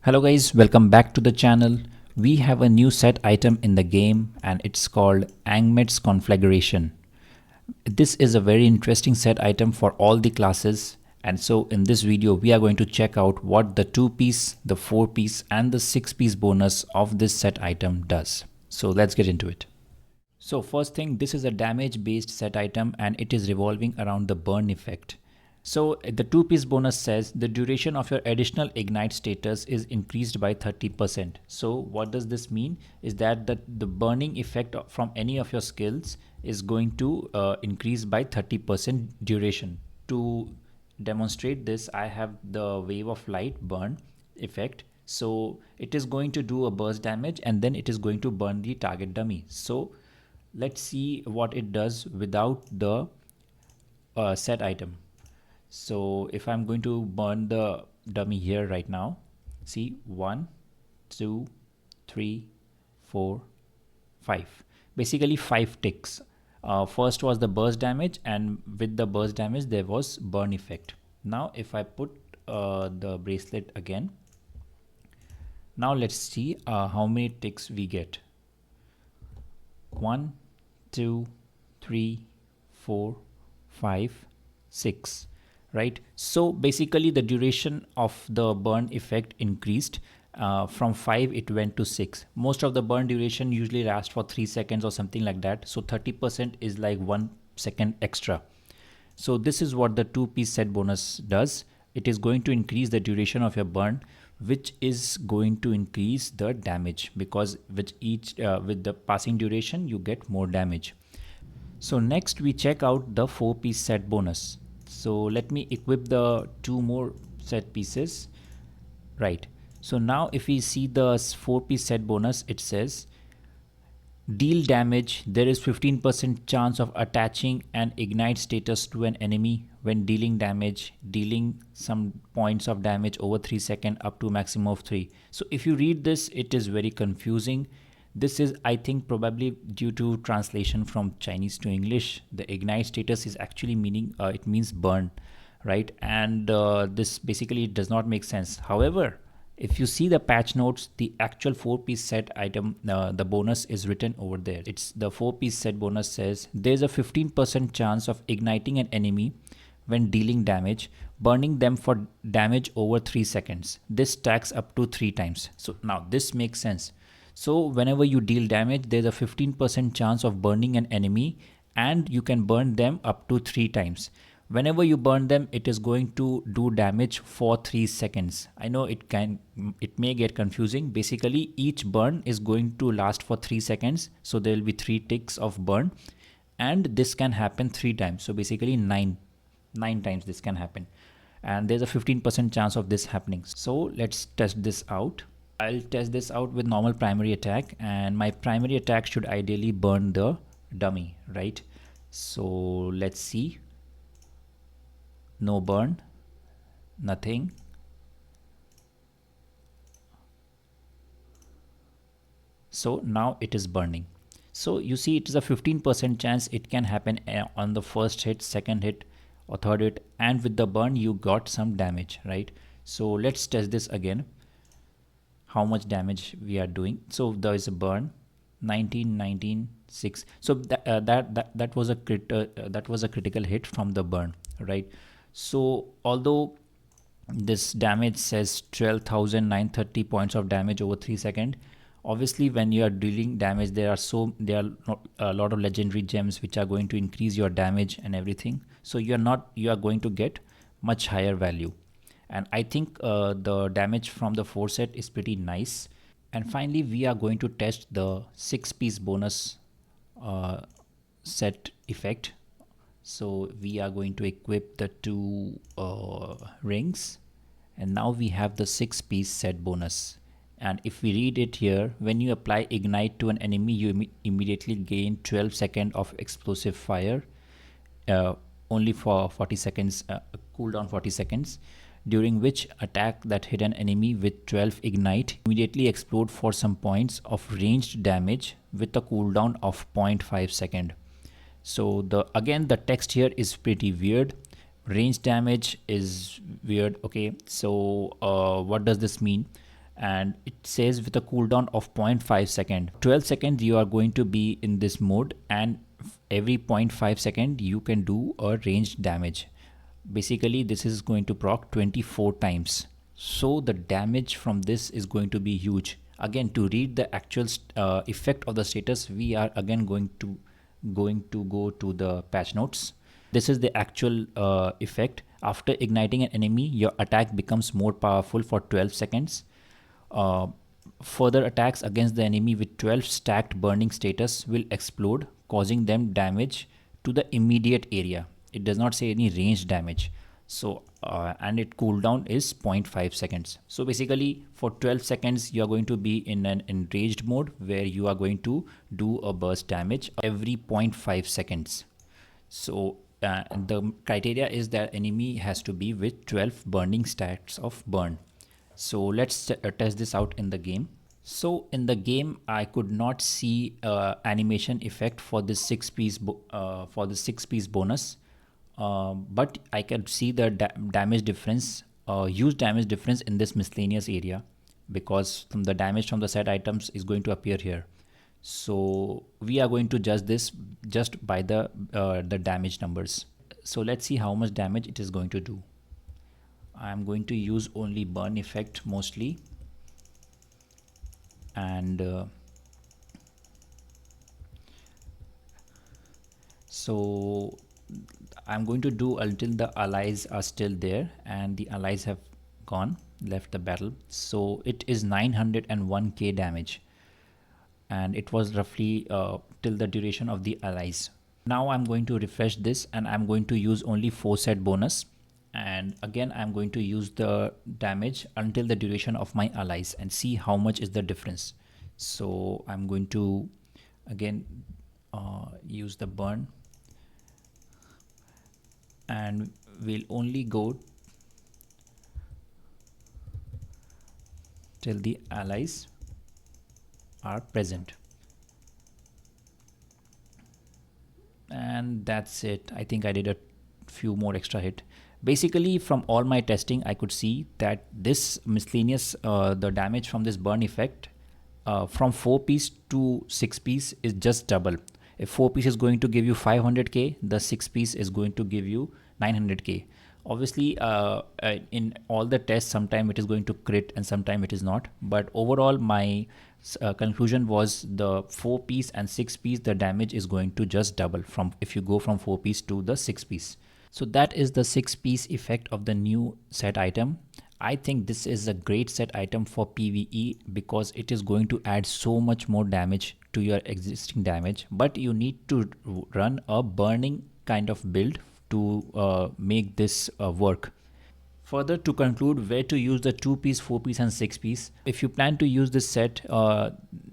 Hello guys, welcome back to the channel. We have a new set item in the game and it's called Angmet's Conflagration. This is a very interesting set item for all the classes, and so in this video we are going to check out what the 2-piece, the 4-piece and the 6-piece bonus of this set item does. So let's get into it. So first thing, this is a damage based set item and it is revolving around the burn effect. So the 2-piece bonus says the duration of your additional ignite status is increased by 30%. So what does this mean is that the burning effect from any of your skills is going to increase by 30% duration. To demonstrate this, I have the wave of light burn effect. So it is going to do a burst damage and then it is going to burn the target dummy. So let's see what it does without the set item. So if I'm going to burn the dummy here right now, see 1, 2, 3, 4, 5. Basically 5 ticks. First was the burst damage, and with the burst damage there was burn effect. Now if I put the bracelet again, now let's see how many ticks we get. 1, 2, 3, 4, 5, 6. Right, so basically the duration of the burn effect increased. From 5 it went to 6. Most of the burn duration usually lasts for 3 seconds or something like that, so 30% is like 1 second extra. So this is what the 2-piece set bonus does. It is going to increase the duration of your burn, which is going to increase the damage, because with the passing duration you get more damage. So next we check out the 4-piece set bonus. So let me equip the 2 more set pieces. Right, so now if we see the 4-piece set bonus, it says deal damage. There is 15% chance of attaching an ignite status to an enemy when dealing damage, dealing some points of damage over 3 seconds up to maximum of 3. So if you read this, it is very confusing. This is, I think, probably due to translation from Chinese to English. The ignite status is actually meaning it means burn, right? And this basically does not make sense. However, if you see the patch notes, the actual 4-piece set item, the bonus is written over there. It's the 4-piece set bonus says there's a 15% chance of igniting an enemy when dealing damage, burning them for damage over 3 seconds. This stacks up to 3 times. So now this makes sense. So whenever you deal damage, there's a 15% chance of burning an enemy, and you can burn them up to 3 times. Whenever you burn them, it is going to do damage for 3 seconds. I know it may get confusing. Basically each burn is going to last for 3 seconds, so there will be 3 ticks of burn, and this can happen 3 times. So basically 9 times this can happen, and there's a 15% chance of this happening. So let's test this out. I'll test this out with normal primary attack, and my primary attack should ideally burn the dummy, right? So let's see. No burn, nothing. So now it is burning. So you see it is a 15% chance it can happen on the first hit, second hit or third hit, and with the burn you got some damage, right? So let's test this again, how much damage we are doing. So there is a burn, 19, 19, 6. So that was a critical hit from the burn, right? So although this damage says 12,930 points of damage over 3 seconds, obviously when you are dealing damage, there are a lot of legendary gems which are going to increase your damage and everything. So you are going to get much higher value. And I think the damage from the 4 set is pretty nice. And finally we are going to test the 6-piece bonus set effect. So we are going to equip the 2 rings, and now we have the 6-piece set bonus. And if we read it here, when you apply ignite to an enemy, you immediately gain 12 seconds of explosive fire, only for 40 seconds, cooldown 40 seconds, during which attack that hit an enemy with 12 ignite immediately explode for some points of ranged damage with a cooldown of 0.5 second. So again the text here is pretty weird. Range damage is weird. Okay, so what does this mean? and it says with a cooldown of 0 0.5 second. 12 seconds you are going to be in this mode, and every 0 0.5 second you can do a ranged damage. Basically this is going to proc 24 times, so the damage from this is going to be huge. Again, to read the actual effect of the status, we are again going to go to the patch notes. This is the actual effect. After igniting an enemy, your attack becomes more powerful for 12 seconds. uh, Further attacks against the enemy with 12 stacked burning status will explode, causing them damage to the immediate area. It does not say any range damage. So and it cooldown is 0 0.5 seconds. So basically for 12 seconds you are going to be in an enraged mode where you are going to do a burst damage every 0 0.5 seconds. So the criteria is that enemy has to be with 12 burning stats of burn. So let's test this out in the game. So in the game, I could not see animation effect for this six piece bonus, but I can see the damage difference, huge damage difference in this miscellaneous area, because from the damage from the set items is going to appear here. So we are going to judge this just by the damage numbers. So let's see how much damage it is going to do. I'm going to use only burn effect mostly, and so I'm going to do until the allies are still there, and the allies have gone, left the battle. So it is 901k damage, and it was roughly till the duration of the allies. Now I'm going to refresh this, and I'm going to use only 4 set bonus, and again I'm going to use the damage until the duration of my allies and see how much is the difference. So I'm going to again use the burn, and we'll only go till the allies are present, and that's it. I think I did a few more extra hit. Basically from all my testing I could see that this miscellaneous the damage from this burn effect from 4 piece to 6 piece is just double. If 4 piece is going to give you 500k, the 6 piece is going to give you 900k. Obviously in all the tests sometime it is going to crit and sometime it is not, but overall my conclusion was the 4 piece and 6 piece, the damage is going to just double from if you go from 4 piece to the 6 piece. So that is the 6 piece effect of the new set item. I think this is a great set item for PvE because it is going to add so much more damage to your existing damage, but you need to run a burning kind of build to make this work. Further, to conclude where to use the 2 piece, 4 piece and 6 piece, if you plan to use this set,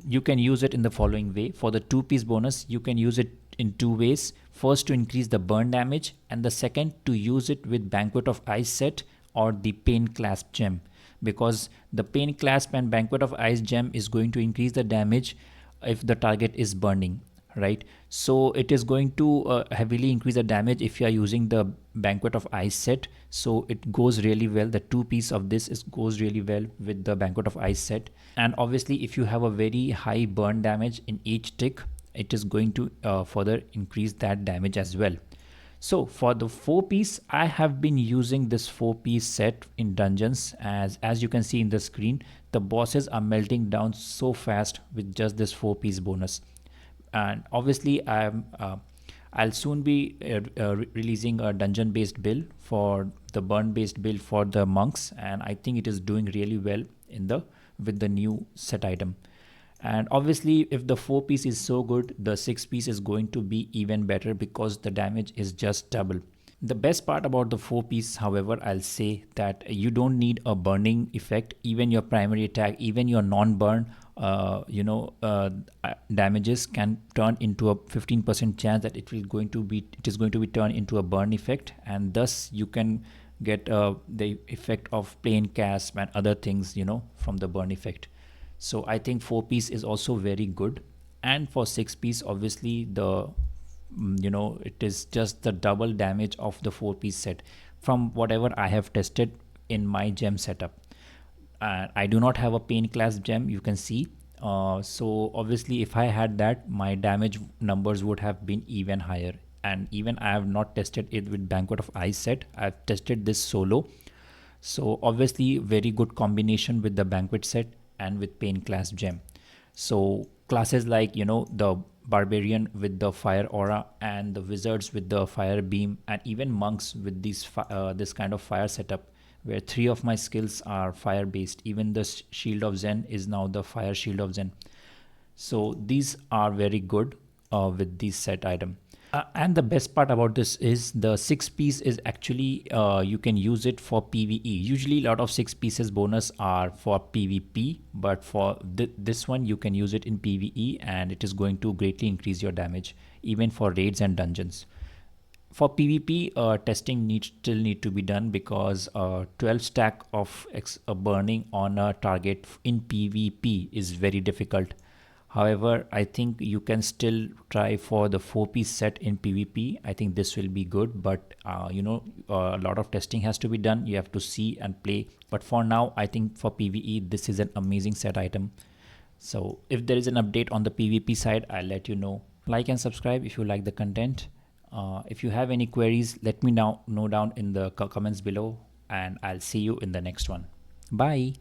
you can use it in the following way. For the 2 piece bonus, you can use it in 2 ways. First, to increase the burn damage, and the second to use it with Banquet of Ice set or the Pain Clasp gem, because the Pain Clasp and Banquet of Ice gem is going to increase the damage if the target is burning, right? So it is going to heavily increase the damage if you are using the Banquet of Ice set. So it goes really well. The 2 piece of this goes really well with the Banquet of Ice set. And obviously if you have a very high burn damage in each tick, it is going to further increase that damage as well. So for the 4 piece, I have been using this 4 piece set in dungeons. As you can see in the screen, the bosses are melting down so fast with just this 4 piece bonus. And obviously I'll soon be releasing a dungeon based build for the burn based build for the monks, and I think it is doing really well with the new set item. And obviously if the 4 piece is so good, the 6 piece is going to be even better because the damage is just double. The best part about the 4 piece, however, I'll say that you don't need a burning effect. Even your primary attack, even your non-burn damages can turn into a 15% chance that it is going to be turned into a burn effect, and thus you can get the effect of Plain Clasp and other things from the burn effect. So I think 4 piece is also very good, and for 6 piece obviously it is just the double damage of the 4 piece set from whatever I have tested in my gem setup. and I do not have a pain class gem, you can see. So obviously if I had that, my damage numbers would have been even higher. And even I have not tested it with Banquet of Ice set, I've tested this solo. So obviously very good combination with the Banquet set and with pain class gem. So classes like, the barbarian with the fire aura, and the wizards with the fire beam, and even monks with this kind of fire setup, where three of my skills are fire based. Even the shield of Zen is now the fire shield of Zen. So these are very good with this set item. And the best part about this is the 6 piece is actually you can use it for PvE. Usually a lot of 6 pieces bonus are for PvP, but for this one you can use it in PvE, and it is going to greatly increase your damage even for raids and dungeons. For PvP, testing still need to be done, because 12 stack of burning on a target in PvP is very difficult. However, I think you can still try for the 4 piece set in PvP. I think this will be good, but a lot of testing has to be done. You have to see and play. But for now, I think for PvE, this is an amazing set item. So if there is an update on the PvP side, I'll let you know. Like and subscribe if you like the content. If you have any queries, let me know down in the comments below, and I'll see you in the next one. Bye.